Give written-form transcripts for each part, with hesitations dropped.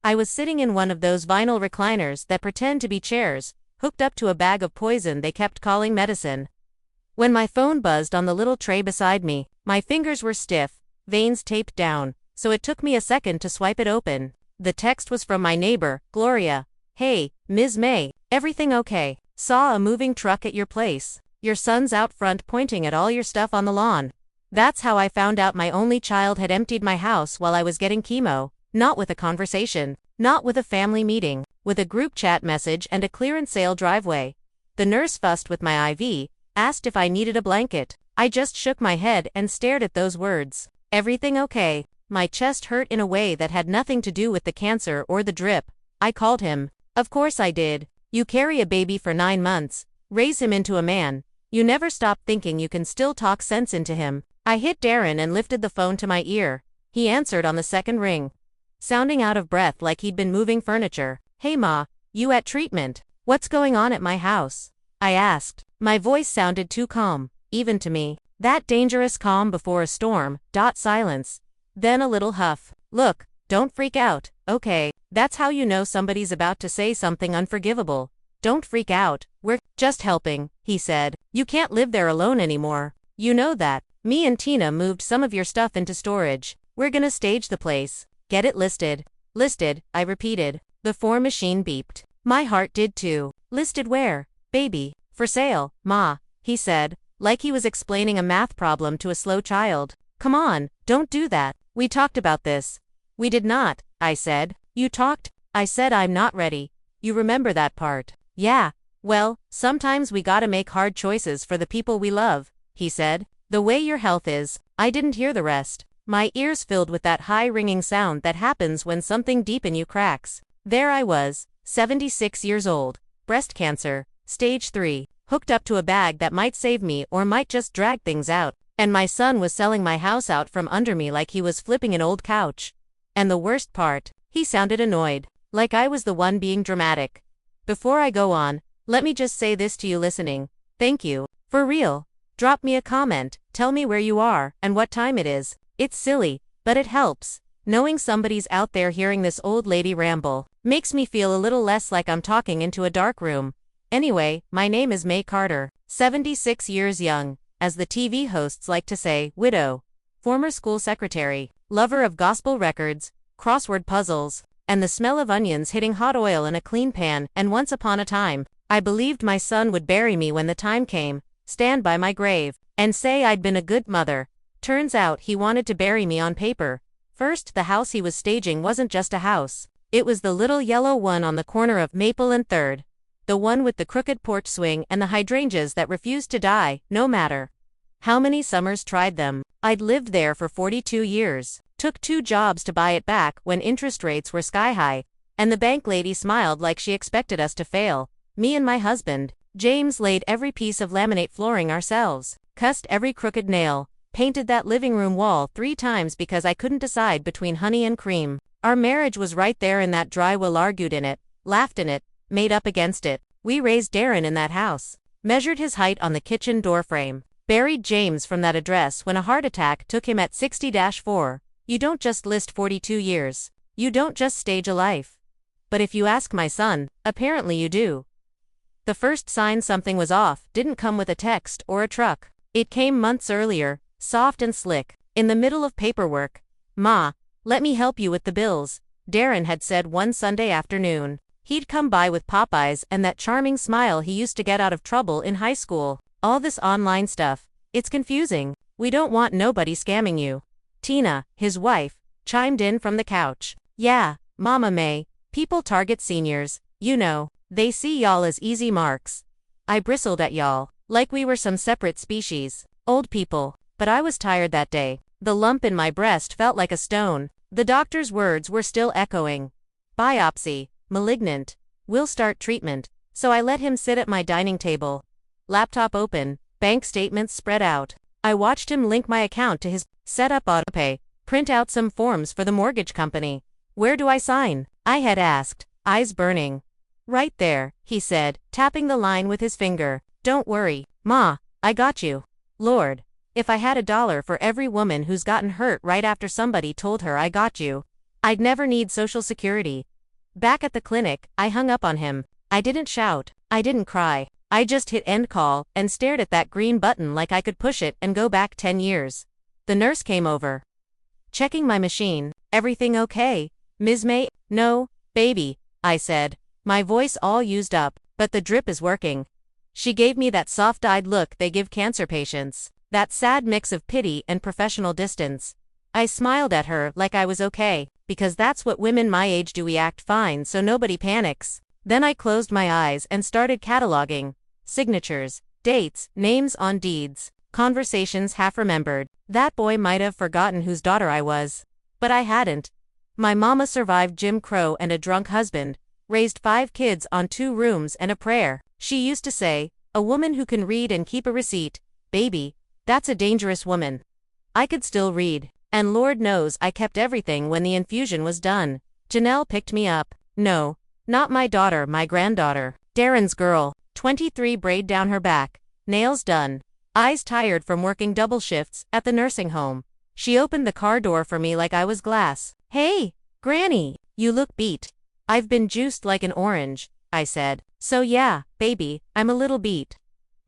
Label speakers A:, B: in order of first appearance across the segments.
A: I was sitting in one of those vinyl recliners that pretend to be chairs, hooked up to a bag of poison they kept calling medicine. When my phone buzzed on the little tray beside me, my fingers were stiff, veins taped down, so it took me a second to swipe it open. The text was from my neighbor, Gloria. "Hey, Ms. May, everything okay? Saw a moving truck at your place. Your son's out front pointing at all your stuff on the lawn." That's how I found out my only child had emptied my house while I was getting chemo. Not with a conversation, not with a family meeting, with a group chat message and a clearance sale driveway. The nurse fussed with my IV, asked if I needed a blanket. I just shook my head and stared at those words. Everything okay? My chest hurt in a way that had nothing to do with the cancer or the drip. I called him. Of course I did. You carry a baby for 9 months, raise him into a man. You never stop thinking you can still talk sense into him. I hit Darren and lifted the phone to my ear. He answered on the second ring, sounding out of breath like he'd been moving furniture. "Hey Ma, you at treatment? What's going on at my house?" I asked. My voice sounded too calm, even to me. That dangerous calm before a storm. Silence. Then a little huff. "Look, don't freak out, okay? That's how you know somebody's about to say something unforgivable. Don't freak out, we're just helping," he said. "You can't live there alone anymore. You know that. Me and Tina moved some of your stuff into storage. We're gonna stage the place. Get it listed." "Listed," I repeated. The form machine beeped. My heart did too. "Listed where, baby?" "For sale, Ma," he said, like he was explaining a math problem to a slow child. "Come on, don't do that. We talked about this." "We did not," I said. "You talked?" I said I'm not ready. "You remember that part?" "Yeah. Well, sometimes we gotta make hard choices for the people we love," he said. "The way your health is." I didn't hear the rest. My ears filled with that high ringing sound that happens when something deep in you cracks. There I was, 76 years old, breast cancer, stage 3, hooked up to a bag that might save me or might just drag things out, and my son was selling my house out from under me like he was flipping an old couch. And the worst part, he sounded annoyed, like I was the one being dramatic. Before I go on, let me just say this to you listening. Thank you. For real. Drop me a comment, tell me where you are, and what time it is. It's silly, but it helps. Knowing somebody's out there hearing this old lady ramble makes me feel a little less like I'm talking into a dark room. Anyway, my name is May Carter, 76 years young, as the TV hosts like to say, widow, former school secretary, lover of gospel records, crossword puzzles, and the smell of onions hitting hot oil in a clean pan. And once upon a time, I believed my son would bury me when the time came, stand by my grave, and say I'd been a good mother. Turns out he wanted to bury me on paper. First, the house he was staging wasn't just a house. It was the little yellow one on the corner of Maple and 3rd. The one with the crooked porch swing and the hydrangeas that refused to die, no matter how many summers tried them. I'd lived there for 42 years. Took 2 jobs to buy it back when interest rates were sky high, and the bank lady smiled like she expected us to fail. Me and my husband, James, laid every piece of laminate flooring ourselves, cussed every crooked nail, painted that living room wall 3 times because I couldn't decide between honey and cream. Our marriage was right there in that dry well, argued in it, laughed in it, made up against it. We raised Darren in that house, measured his height on the kitchen door frame, buried James from that address when a heart attack took him at 60-4. You don't just list 42 years. You don't just stage a life. But if you ask my son, apparently you do. The first sign something was off didn't come with a text or a truck. It came months earlier, soft and slick, in the middle of paperwork. "Ma, let me help you with the bills," Darren had said one Sunday afternoon. He'd come by with Popeyes and that charming smile he used to get out of trouble in high school. "All this online stuff, it's confusing. We don't want nobody scamming you." Tina, his wife, chimed in from the couch. "Yeah, Mama May, people target seniors, you know. They see y'all as easy marks." I bristled at y'all, like we were some separate species. Old people. But I was tired that day. The lump in my breast felt like a stone. The doctor's words were still echoing. "Biopsy, malignant. We'll start treatment." So I let him sit at my dining table. Laptop open, bank statements spread out. I watched him link my account to his, set up autopay, print out some forms for the mortgage company. "Where do I sign?" I had asked, eyes burning. "Right there," he said, tapping the line with his finger. "Don't worry, Ma, I got you." Lord, if I had $1 for every woman who's gotten hurt right after somebody told her I got you, I'd never need Social Security. Back at the clinic, I hung up on him. I didn't shout. I didn't cry. I just hit end call and stared at that green button like I could push it and go back 10 years. The nurse came over. Checking my machine. Everything okay, Ms. May? No, baby, I said, my voice all used up, but the drip is working. She gave me that soft-eyed look they give cancer patients, that sad mix of pity and professional distance. I smiled at her like I was okay, because that's what women my age do. We act fine so nobody panics. Then I closed my eyes and started cataloging. Signatures, dates, names on deeds, conversations half remembered. That boy might have forgotten whose daughter I was. But I hadn't. My mama survived Jim Crow and a drunk husband, raised 5 kids on 2 rooms and a prayer. She used to say, a woman who can read and keep a receipt, baby, that's a dangerous woman. I could still read, and Lord knows I kept everything when the infusion was done. Janelle picked me up. No, not my daughter, my granddaughter. Darren's girl, 23, braid down her back, nails done, eyes tired from working double shifts at the nursing home. She opened the car door for me like I was glass. Hey, Granny, you look beat. I've been juiced like an orange, I said. So yeah, baby, I'm a little beat.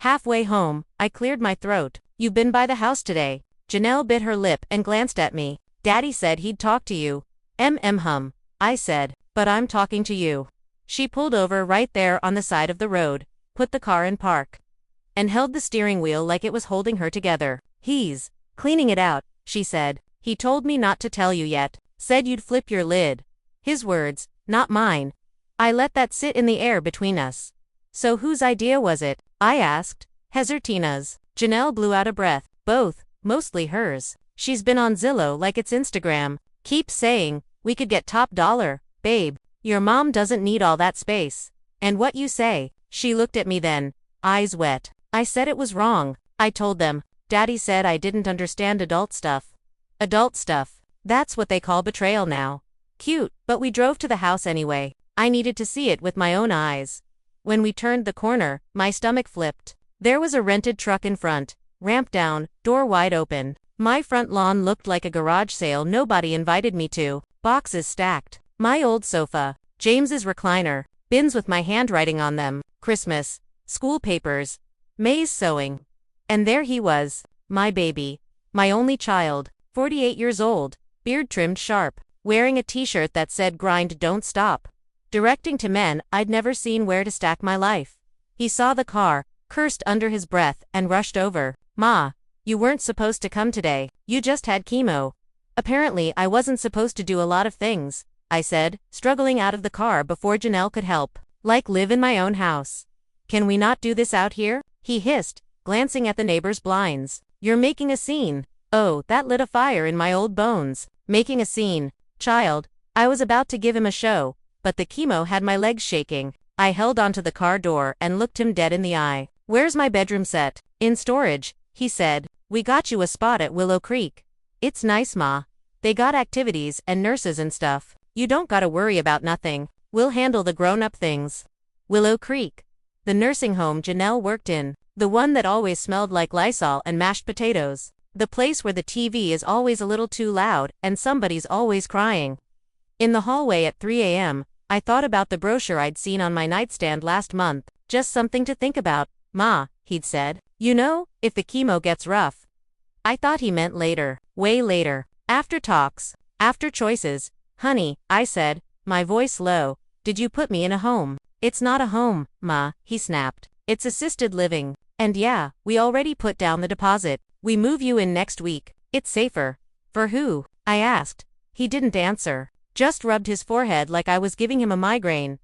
A: Halfway home, I cleared my throat. You been by the house today? Janelle bit her lip and glanced at me. Daddy said he'd talk to you. Hum, I said, but I'm talking to you. She pulled over right there on the side of the road, put the car in park, and held the steering wheel like it was holding her together. He's cleaning it out, she said. He told me not to tell you yet, said you'd flip your lid. His words, not mine. I let that sit in the air between us. So whose idea was it? I asked. Tina's. Janelle blew out a breath. Both, mostly hers. She's been on Zillow like it's Instagram. Keeps saying, we could get top dollar, babe. Your mom doesn't need all that space. And what you say? She looked at me then, eyes wet. I said it was wrong. I told them. Daddy said I didn't understand adult stuff. Adult stuff. That's what they call betrayal now. Cute, but we drove to the house anyway. I needed to see it with my own eyes. When we turned the corner, my stomach flipped. There was a rented truck in front, ramp down, door wide open. My front lawn looked like a garage sale nobody invited me to. Boxes stacked. My old sofa, James's recliner, bins with my handwriting on them, Christmas, school papers, May's sewing. And there he was, my baby, my only child, 48 years old, beard trimmed sharp, wearing a t-shirt that said grind don't stop. Directing to men I'd never seen where to stack my life. He saw the car, cursed under his breath, and rushed over. Ma, you weren't supposed to come today, you just had chemo. Apparently I wasn't supposed to do a lot of things, I said, struggling out of the car before Janelle could help. Like live in my own house. Can we not do this out here? He hissed, glancing at the neighbor's blinds. You're making a scene. Oh, that lit a fire in my old bones. Making a scene. Child, I was about to give him a show, but the chemo had my legs shaking. I held onto the car door and looked him dead in the eye. Where's my bedroom set? In storage, he said. We got you a spot at Willow Creek. It's nice, Ma. They got activities and nurses and stuff. You don't gotta worry about nothing. We'll handle the grown-up things. Willow Creek. The nursing home Janelle worked in. The one that always smelled like Lysol and mashed potatoes. The place where the TV is always a little too loud and somebody's always crying. In the hallway at 3 a.m., I thought about the brochure I'd seen on my nightstand last month. Just something to think about, Ma, he'd said. You know, if the chemo gets rough. I thought he meant later, way later. After talks, after choices. Honey, I said, my voice low, did you put me in a home? It's not a home, Ma, he snapped. It's assisted living. And yeah, we already put down the deposit. We move you in next week. It's safer. For who? I asked. He didn't answer. Just rubbed his forehead like I was giving him a migraine.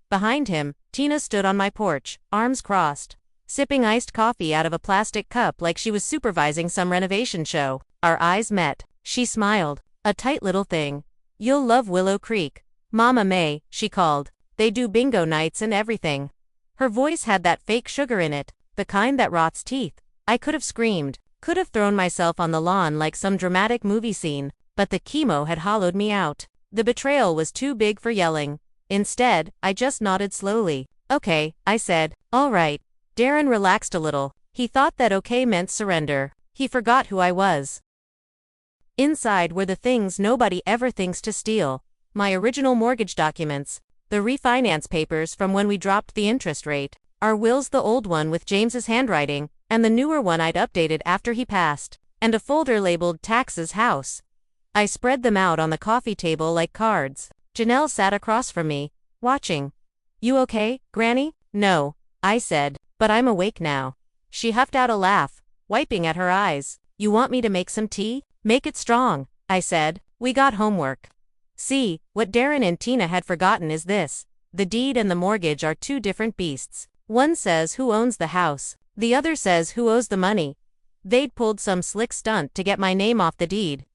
A: Behind him, Tina stood on my porch, arms crossed, sipping iced coffee out of a plastic cup like she was supervising some renovation show. Our eyes met. She smiled. A tight little thing. You'll love Willow Creek. Mama May, she called. They do bingo nights and everything. Her voice had that fake sugar in it, the kind that rots teeth. I could have screamed, could have thrown myself on the lawn like some dramatic movie scene, but the chemo had hollowed me out. The betrayal was too big for yelling. Instead, I just nodded slowly. Okay, I said. All right. Darren relaxed a little. He thought that okay meant surrender. He forgot who I was. Inside were the things nobody ever thinks to steal. My original mortgage documents, The refinance papers from when we dropped the interest rate. Our will's the old one with James's handwriting, and the newer one I'd updated after he passed, and a folder labeled Taxes House. I spread them out on the coffee table like cards. Janelle sat across from me, watching. You okay, Granny? No, I said, but I'm awake now. She huffed out a laugh, wiping at her eyes. You want me to make some tea? Make it strong, I said. We got homework. See, what Darren and Tina had forgotten is this. The deed and the mortgage are two different beasts. One says who owns the house, the other says who owes the money. They'd pulled some slick stunt to get my name off the deed.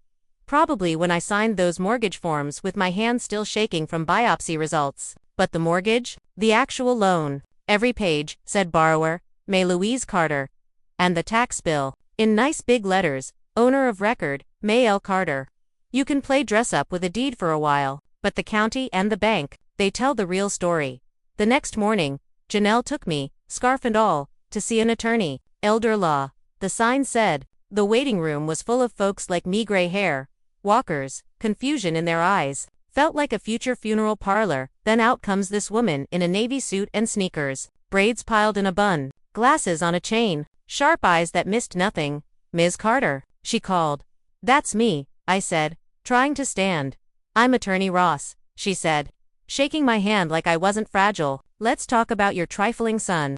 A: Probably when I signed those mortgage forms with my hands still shaking from biopsy results. But the mortgage? The actual loan. Every page said borrower, May Louise Carter. And the tax bill, in nice big letters, owner of record, May L. Carter. You can play dress up with a deed for a while, but the county and the bank, they tell the real story. The next morning, Janelle took me, scarf and all, to see an attorney, elder law. The sign said. The waiting room was full of folks like me, gray hair, walkers, confusion in their eyes. Felt like a future funeral parlor. Then out comes this woman in a navy suit and sneakers, braids piled in a bun, glasses on a chain, sharp eyes that missed nothing. Ms. Carter, she called. That's me, I said, trying to stand. I'm Attorney Ross, she said, shaking my hand like I wasn't fragile. Let's talk about your trifling son.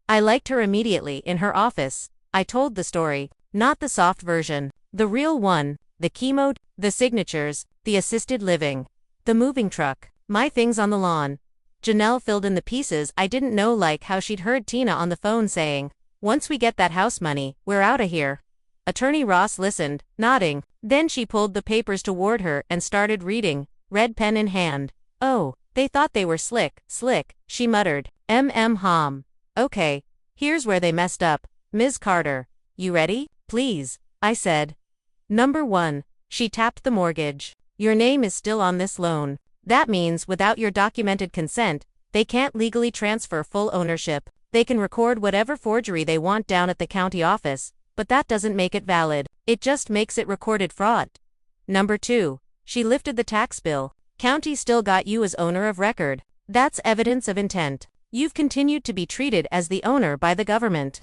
A: I liked her immediately in her office. I told the story, not the soft version, the real one, the chemo, the signatures, the assisted living, the moving truck, my things on the lawn. Janelle filled in the pieces I didn't know, like how she'd heard Tina on the phone saying, once we get that house money, we're out of here. Attorney Ross listened, nodding. Then she pulled the papers toward her and started reading, red pen in hand. Oh, they thought they were slick, she muttered. Hom. Okay, here's where they messed up. Ms. Carter, you ready? Please, I said. Number 1, she tapped the mortgage. Your name is still on this loan. That means without your documented consent, they can't legally transfer full ownership. They can record whatever forgery they want down at the county office, but that doesn't make it valid. It just makes it recorded fraud. Number 2, she lifted the tax bill. County still got you as owner of record. That's evidence of intent. You've continued to be treated as the owner by the government.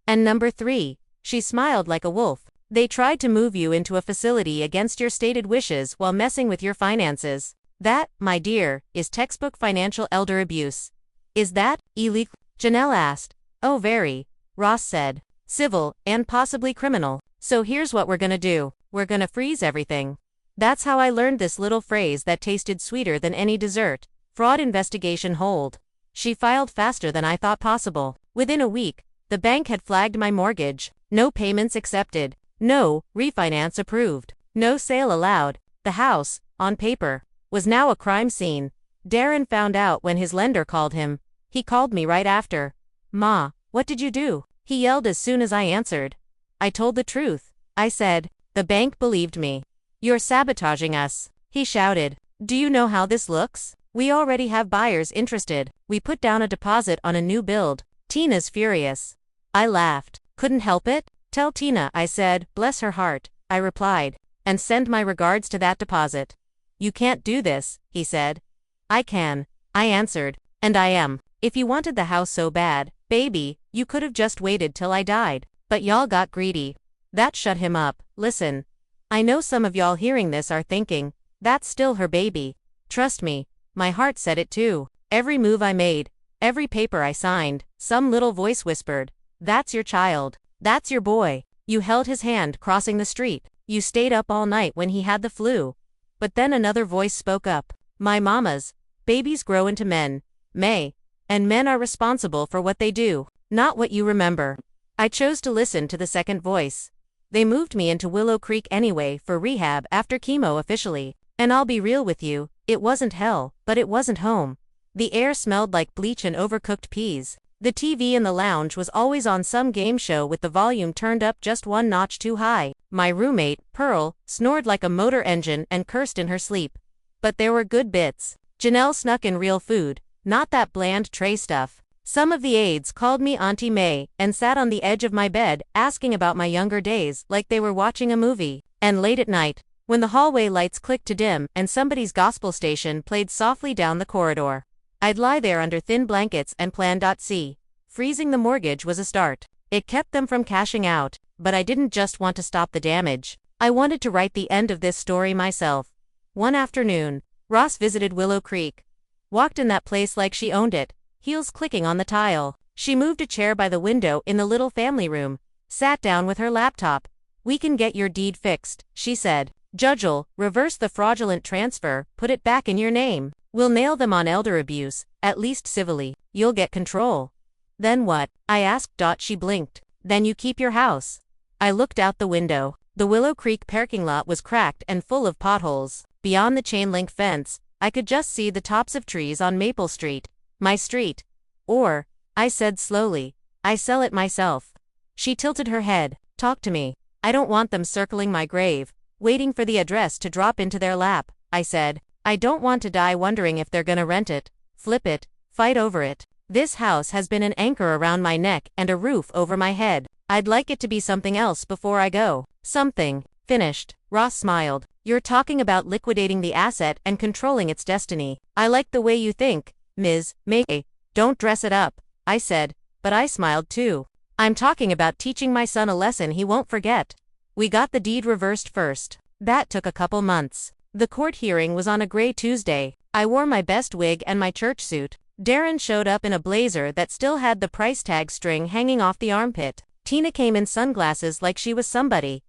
A: And number 3, she smiled like a wolf. They tried to move you into a facility against your stated wishes while messing with your finances. That, my dear, is textbook financial elder abuse. Is that illegal? Janelle asked. Oh, very, Ross said. Civil, and possibly criminal. So here's what we're gonna do. We're gonna freeze everything. That's how I learned this little phrase that tasted sweeter than any dessert. Fraud investigation hold. She filed faster than I thought possible. Within a week, the bank had flagged my mortgage. No payments accepted. No refinance approved. No sale allowed. The house, on paper, was now a crime scene. Darren found out when his lender called him. He called me right after. Ma, what did you do? He yelled as soon as I answered. I told the truth. I said, the bank believed me. You're sabotaging us, he shouted. Do you know how this looks? We already have buyers interested. We put down a deposit on a new build. Tina's furious. I laughed. Couldn't help it? Tell Tina, I said. Bless her heart, I replied. And send my regards to that deposit. You can't do this, he said. I can, I answered. And I am. If you wanted the house so bad, baby, you could have just waited till I died. But y'all got greedy. That shut him up. Listen. I know some of y'all hearing this are thinking, that's still her baby. Trust me, my heart said it too. Every move I made, every paper I signed, some little voice whispered, that's your child. That's your boy. You held his hand crossing the street. You stayed up all night when he had the flu. But then another voice spoke up. My mamas. Babies grow into men. May. And men are responsible for what they do, not what you remember. I chose to listen to the second voice. They moved me into Willow Creek anyway for rehab after chemo officially. And I'll be real with you, it wasn't hell, but it wasn't home. The air smelled like bleach and overcooked peas. The TV in the lounge was always on some game show with the volume turned up just one notch too high. My roommate, Pearl, snored like a motor engine and cursed in her sleep. But there were good bits. Janelle snuck in real food, not that bland tray stuff. Some of the aides called me Auntie May and sat on the edge of my bed asking about my younger days like they were watching a movie. And late at night, when the hallway lights clicked to dim and somebody's gospel station played softly down the corridor, I'd lie there under thin blankets and plan.c. Freezing the mortgage was a start. It kept them from cashing out, but I didn't just want to stop the damage. I wanted to write the end of this story myself. One afternoon, Ross visited Willow Creek. Walked in that place like she owned it, heels clicking on the tile. She moved a chair by the window in the little family room, sat down with her laptop. "We can get your deed fixed," she said. "Judge'll reverse the fraudulent transfer, put it back in your name. We'll nail them on elder abuse, at least civilly. You'll get control." "Then what?" I asked. She blinked. "Then you keep your house." I looked out the window. The Willow Creek parking lot was cracked and full of potholes. Beyond the chain-link fence, I could just see the tops of trees on Maple Street. My street. Or, I said slowly, I sell it myself. She tilted her head. "Talk to me." "I don't want them circling my grave, waiting for the address to drop into their lap," I said. "I don't want to die wondering if they're gonna rent it, flip it, fight over it. This house has been an anchor around my neck and a roof over my head. I'd like it to be something else before I go. Something finished." Ross smiled. "You're talking about liquidating the asset and controlling its destiny. I like the way you think, Ms. May. Don't dress it up," I said, but I smiled too. "I'm talking about teaching my son a lesson he won't forget." We got the deed reversed first. That took a couple months. The court hearing was on a gray Tuesday. I wore my best wig and my church suit. Darren showed up in a blazer that still had the price tag string hanging off the armpit. Tina came in sunglasses like she was somebody.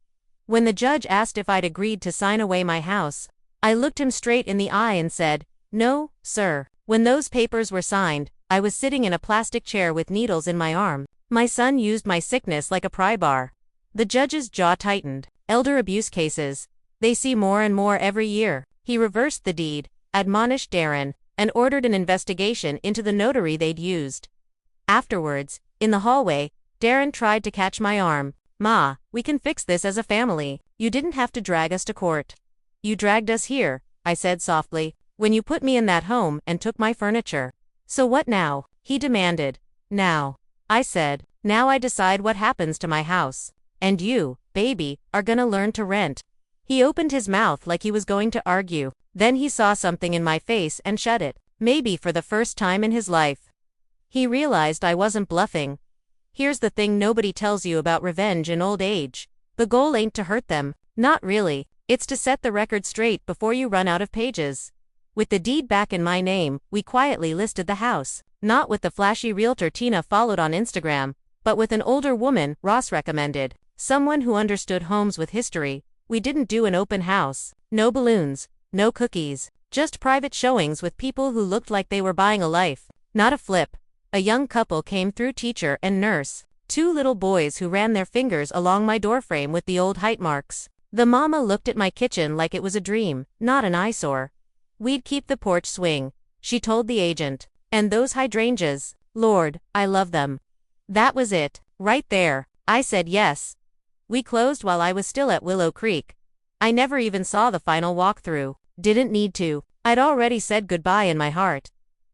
A: When the judge asked if I'd agreed to sign away my house, I looked him straight in the eye and said, "No, sir." When those papers were signed, I was sitting in a plastic chair with needles in my arm. My son used my sickness like a pry bar. The judge's jaw tightened. Elder abuse cases. They see more and more every year. He reversed the deed, admonished Darren, and ordered an investigation into the notary they'd used. Afterwards, in the hallway, Darren tried to catch my arm. "Ma, we can fix this as a family. You didn't have to drag us to court." "You dragged us here," I said softly, "when you put me in that home and took my furniture." "So what now?" he demanded. "Now," I said, "now I decide what happens to my house. And you, baby, are gonna learn to rent." He opened his mouth like he was going to argue. Then he saw something in my face and shut it, maybe for the first time in his life. He realized I wasn't bluffing. Here's the thing nobody tells you about revenge in old age. The goal ain't to hurt them. Not really. It's to set the record straight before you run out of pages. With the deed back in my name, we quietly listed the house. Not with the flashy realtor Tina followed on Instagram, but with an older woman Ross recommended. Someone who understood homes with history. We didn't do an open house. No balloons. No cookies. Just private showings with people who looked like they were buying a life. Not a flip. A young couple came through, teacher and nurse. 2 little boys who ran their fingers along my doorframe with the old height marks. The mama looked at my kitchen like it was a dream, not an eyesore. "We'd keep the porch swing," she told the agent. "And those hydrangeas. Lord, I love them." That was it. Right there. I said yes. We closed while I was still at Willow Creek. I never even saw the final walkthrough. Didn't need to. I'd already said goodbye in my heart.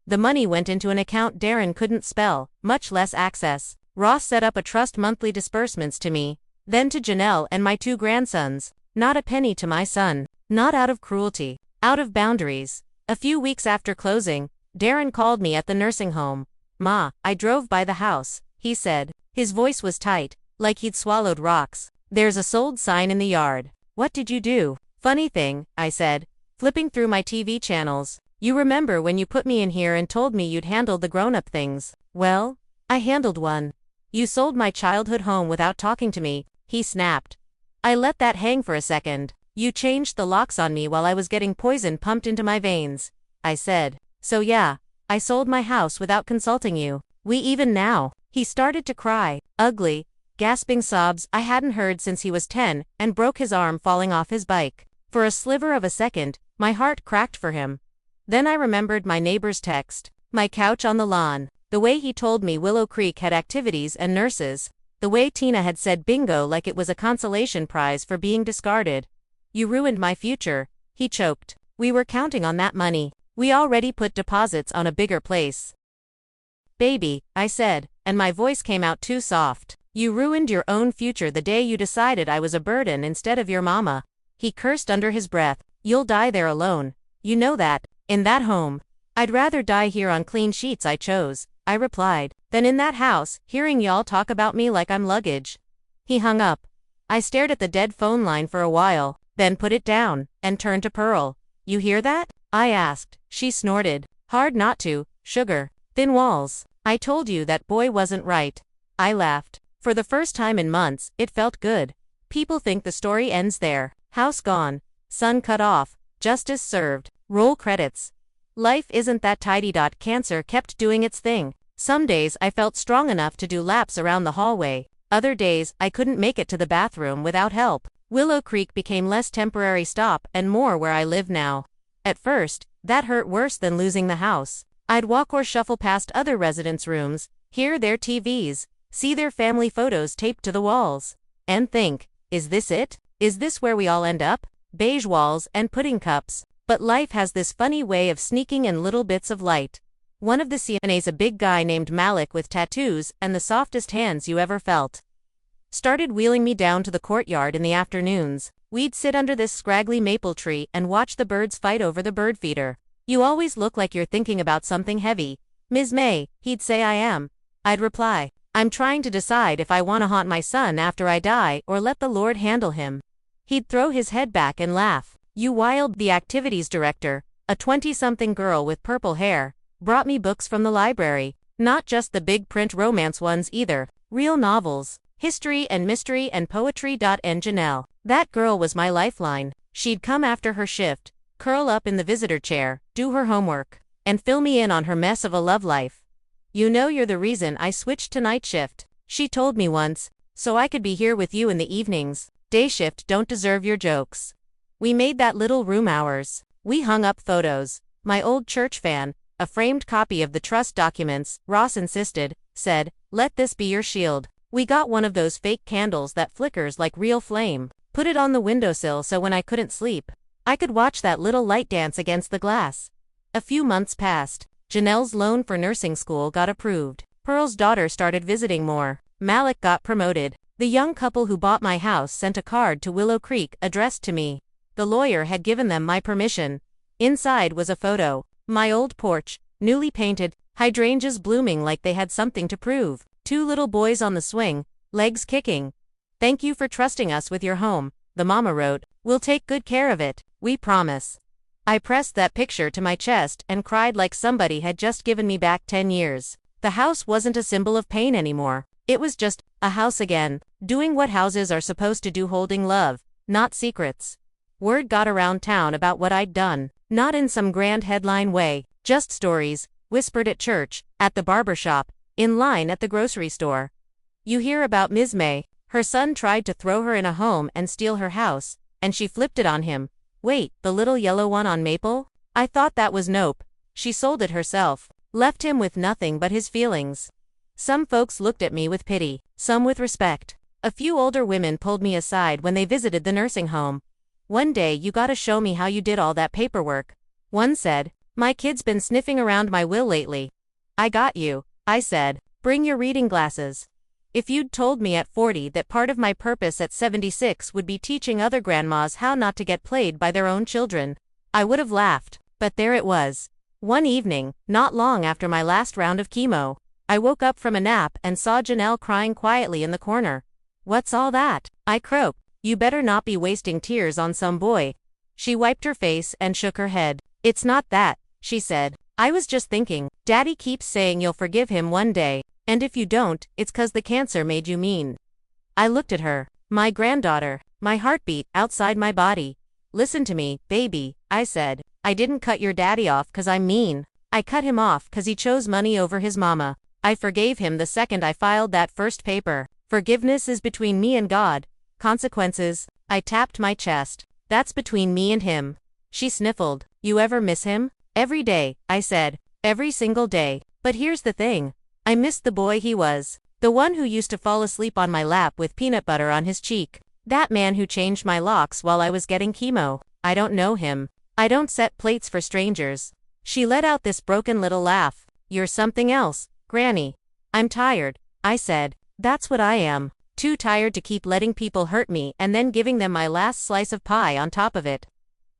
A: The money went into an account Darren couldn't spell, much less access. Ross set up a trust, monthly disbursements to me, then to Janelle and my 2 grandsons. Not a penny to my son. Not out of cruelty. Out of boundaries. A few weeks after closing, Darren called me at the nursing home. "Ma, I drove by the house," he said. His voice was tight, like he'd swallowed rocks. "There's a sold sign in the yard." "What did you do?" "Funny thing," I said, flipping through my TV channels. "You remember when you put me in here and told me you'd handled the grown-up things? Well, I handled one. You sold my childhood home without talking to me," he snapped. I let that hang for a second. "You changed the locks on me while I was getting poison pumped into my veins," I said. "So yeah, I sold my house without consulting you. We even now." He started to cry, ugly, gasping sobs I hadn't heard since he was 10, and broke his arm falling off his bike. For a sliver of a second, my heart cracked for him. Then I remembered my neighbor's text, my couch on the lawn, the way he told me Willow Creek had activities and nurses, the way Tina had said bingo like it was a consolation prize for being discarded. "You ruined my future," he choked. "We were counting on that money. We already put deposits on a bigger place." "Baby," I said, and my voice came out too soft. "You ruined your own future the day you decided I was a burden instead of your mama." He cursed under his breath. "You'll die there alone. You know that, in that home." I'd rather die here on clean sheets, I chose, I replied, than in that house, hearing y'all talk about me like I'm luggage. He hung up. I stared at the dead phone line for a while, then put it down, and turned to Pearl. You hear that? I asked. She snorted. Hard not to, sugar. Thin walls. I told you that boy wasn't right. I laughed. For the first time in months, it felt good. People think the story ends there. House gone. Sun cut off. Justice served. Roll credits. Life isn't that tidy. Cancer kept doing its thing. Some days I felt strong enough to do laps around the hallway. Other days I couldn't make it to the bathroom without help. Willow Creek became less temporary stop and more where I live now. At first, that hurt worse than losing the house. I'd walk or shuffle past other residents' rooms, hear their TVs, see their family photos taped to the walls, and think, is this it? Is this where we all end up? Beige walls and pudding cups. But life has this funny way of sneaking in little bits of light. One of the CNA's, a big guy named Malik with tattoos and the softest hands you ever felt, started wheeling me down to the courtyard in the afternoons. We'd sit under this scraggly maple tree and watch the birds fight over the bird feeder. You always look like you're thinking about something heavy, Ms. May, he'd say. I am. I'd reply, I'm trying to decide if I want to haunt my son after I die or let the Lord handle him. He'd throw his head back and laugh. You wild. The activities director, a 20-something girl with purple hair, brought me books from the library. Not just the big print romance ones either. Real novels. History and mystery and poetry. And Janelle. That girl was my lifeline. She'd come after her shift, curl up in the visitor chair, do her homework, and fill me in on her mess of a love life. You know, you're the reason I switched to night shift, she told me once, so I could be here with you in the evenings. Day shift don't deserve your jokes. We made that little room ours. We hung up photos. My old church fan, a framed copy of the trust documents, Ross insisted, said, let this be your shield. We got one of those fake candles that flickers like real flame. Put it on the windowsill so when I couldn't sleep, I could watch that little light dance against the glass. A few months passed. Janelle's loan for nursing school got approved. Pearl's daughter started visiting more. Malik got promoted. The young couple who bought my house sent a card to Willow Creek addressed to me. The lawyer had given them my permission. Inside was a photo. My old porch, newly painted, hydrangeas blooming like they had something to prove. 2 little boys on the swing, legs kicking. Thank you for trusting us with your home, the mama wrote. We'll take good care of it, we promise. I pressed that picture to my chest and cried like somebody had just given me back 10 years. The house wasn't a symbol of pain anymore. It was just a house again, doing what houses are supposed to do, holding love, not secrets. Word got around town about what I'd done, not in some grand headline way, just stories, whispered at church, at the barber shop, in line at the grocery store. You hear about Ms. May, her son tried to throw her in a home and steal her house, and she flipped it on him. Wait, the little yellow one on Maple? I thought that was Nope. She sold it herself, left him with nothing but his feelings. Some folks looked at me with pity, some with respect. A few older women pulled me aside when they visited the nursing home. One day, you gotta show me how you did all that paperwork. One said, my kid's been sniffing around my will lately. I got you, I said. Bring your reading glasses. If you'd told me at 40 that part of my purpose at 76 would be teaching other grandmas how not to get played by their own children, I would have laughed. But there it was. One evening, not long after my last round of chemo, I woke up from a nap and saw Janelle crying quietly in the corner. What's all that? I croaked. You better not be wasting tears on some boy. She wiped her face and shook her head. It's not that, she said. I was just thinking, Daddy keeps saying you'll forgive him one day, and if you don't, it's 'cause the cancer made you mean. I looked at her, my granddaughter, my heartbeat outside my body. Listen to me, baby, I said. I didn't cut your daddy off 'cause I'm mean. I cut him off 'cause he chose money over his mama. I forgave him the second I filed that first paper. Forgiveness is between me and God. Consequences, I tapped my chest. That's between me and him. She sniffled. You ever miss him? Every day, I said. Every single day. But here's the thing. I missed the boy he was. The one who used to fall asleep on my lap with peanut butter on his cheek. That man who changed my locks while I was getting chemo. I don't know him. I don't set plates for strangers. She let out this broken little laugh. You're something else, Granny. I'm tired, I said. That's what I am. Too tired to keep letting people hurt me and then giving them my last slice of pie on top of it.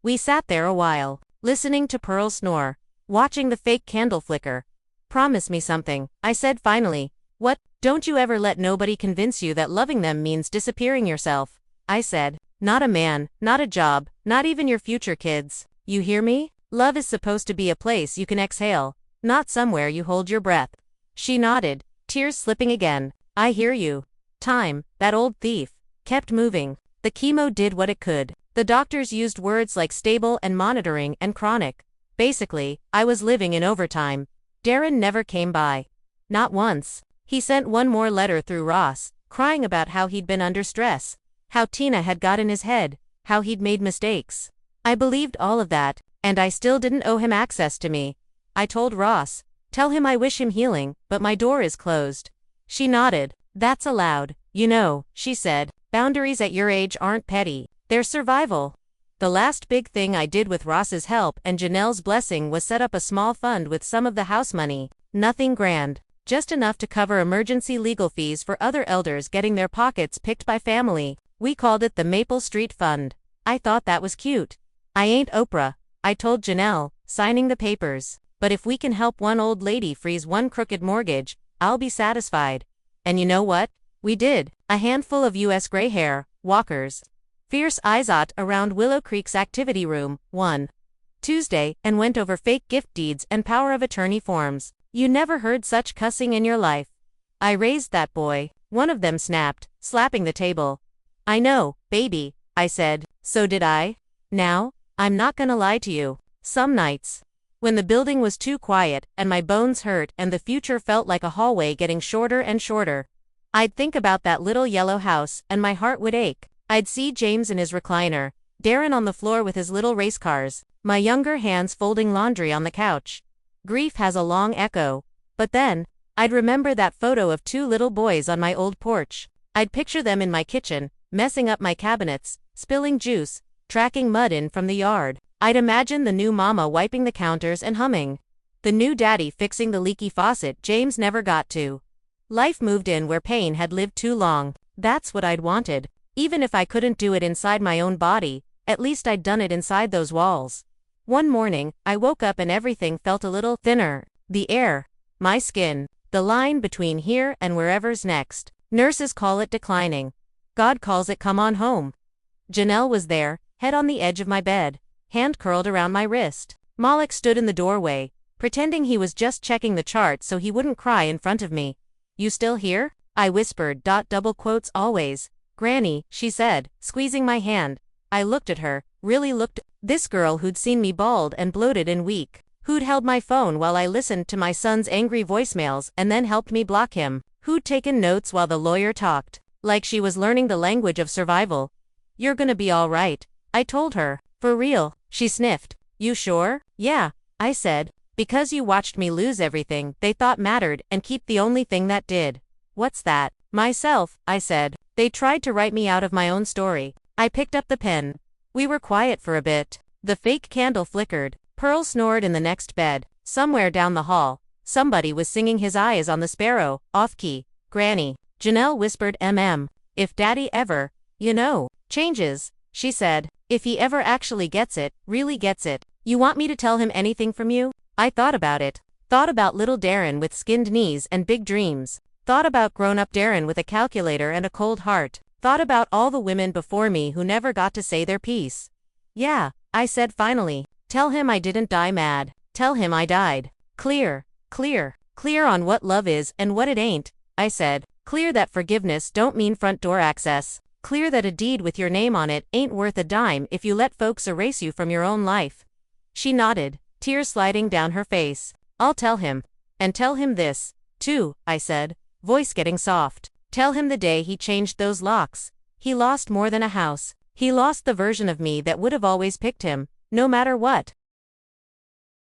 A: We sat there a while, listening to Pearl snore. watching the fake candle flicker. Promise me something, I said finally. What? Don't you ever let nobody convince you that loving them means disappearing yourself, I said. Not a man, not a job, not even your future kids. You hear me? Love is supposed to be a place you can exhale, not somewhere you hold your breath. She nodded, tears slipping again. I hear you. Time, that old thief, kept moving. The chemo did what it could. The doctors used words like stable and monitoring and chronic. Basically, I was living in overtime. Darren never came by. Not once. He sent one more letter through Ross, crying about how he'd been under stress, how Tina had got in his head, how he'd made mistakes. I believed all of that, and I still didn't owe him access to me. I told Ross, tell him I wish him healing, but my door is closed. She nodded. That's allowed. You know, she said, boundaries at your age aren't petty, they're survival. The last big thing I did with Ross's help and Janelle's blessing was set up a small fund with some of the house money. Nothing grand, just enough to cover emergency legal fees for other elders getting their pockets picked by family. We called it the Maple Street Fund. I thought that was cute. I ain't Oprah, I told Janelle, signing the papers. But if we can help one old lady freeze one crooked mortgage, I'll be satisfied. And you know what? We did. A handful of U.S. gray hair, walkers. Fierce eyesot around Willow Creek's activity room, one Tuesday, and went over fake gift deeds and power of attorney forms. You never heard such cussing in your life. I raised that boy, one of them snapped, slapping the table. I know, baby, I said. So did I? Now, I'm not gonna lie to you. Some nights, when the building was too quiet, and my bones hurt and the future felt like a hallway getting shorter and shorter, I'd think about that little yellow house, and my heart would ache. I'd see James in his recliner, Darren on the floor with his little race cars, my younger hands folding laundry on the couch. Grief has a long echo. But then, I'd remember that photo of two little boys on my old porch. I'd picture them in my kitchen, messing up my cabinets, spilling juice, tracking mud in from the yard. I'd imagine the new mama wiping the counters and humming. The new daddy fixing the leaky faucet James never got to. Life moved in where pain had lived too long. That's what I'd wanted. Even if I couldn't do it inside my own body, at least I'd done it inside those walls. One morning, I woke up and everything felt a little thinner. The air, my skin, the line between here and wherever's next. Nurses call it declining. God calls it come on home. Janelle was there, head on the edge of my bed, hand curled around my wrist. Malik stood in the doorway, pretending he was just checking the chart so he wouldn't cry in front of me. You still here? I whispered. Double quotes always. Granny, she said, squeezing my hand. I looked at her, really looked. This girl who'd seen me bald and bloated and weak, who'd held my phone while I listened to my son's angry voicemails and then helped me block him, who'd taken notes while the lawyer talked, like she was learning the language of survival. You're gonna be all right, I told her. For real, she sniffed. You sure? Yeah, I said. Because you watched me lose everything they thought mattered and keep the only thing that did. What's that? Myself, I said. They tried to write me out of my own story. I picked up the pen. We were quiet for a bit. The fake candle flickered. Pearl snored in the next bed. Somewhere down the hall, somebody was singing His Eye is on the Sparrow, off-key. Granny. Janelle whispered if Daddy ever, changes, she said. If he ever actually gets it, really gets it. You want me to tell him anything from you? I thought about it. Thought about little Darren with skinned knees and big dreams. Thought about grown-up Darren with a calculator and a cold heart. Thought about all the women before me who never got to say their piece. Yeah, I said finally. Tell him I didn't die mad. Tell him I died. Clear on what love is and what it ain't, I said. Clear that forgiveness don't mean front door access. Clear that a deed with your name on it ain't worth a dime if you let folks erase you from your own life. She nodded, tears sliding down her face. I'll tell him. And tell him this, too, I said, voice getting soft. Tell him the day he changed those locks, he lost more than a house. He lost the version of me that would have always picked him, no matter what.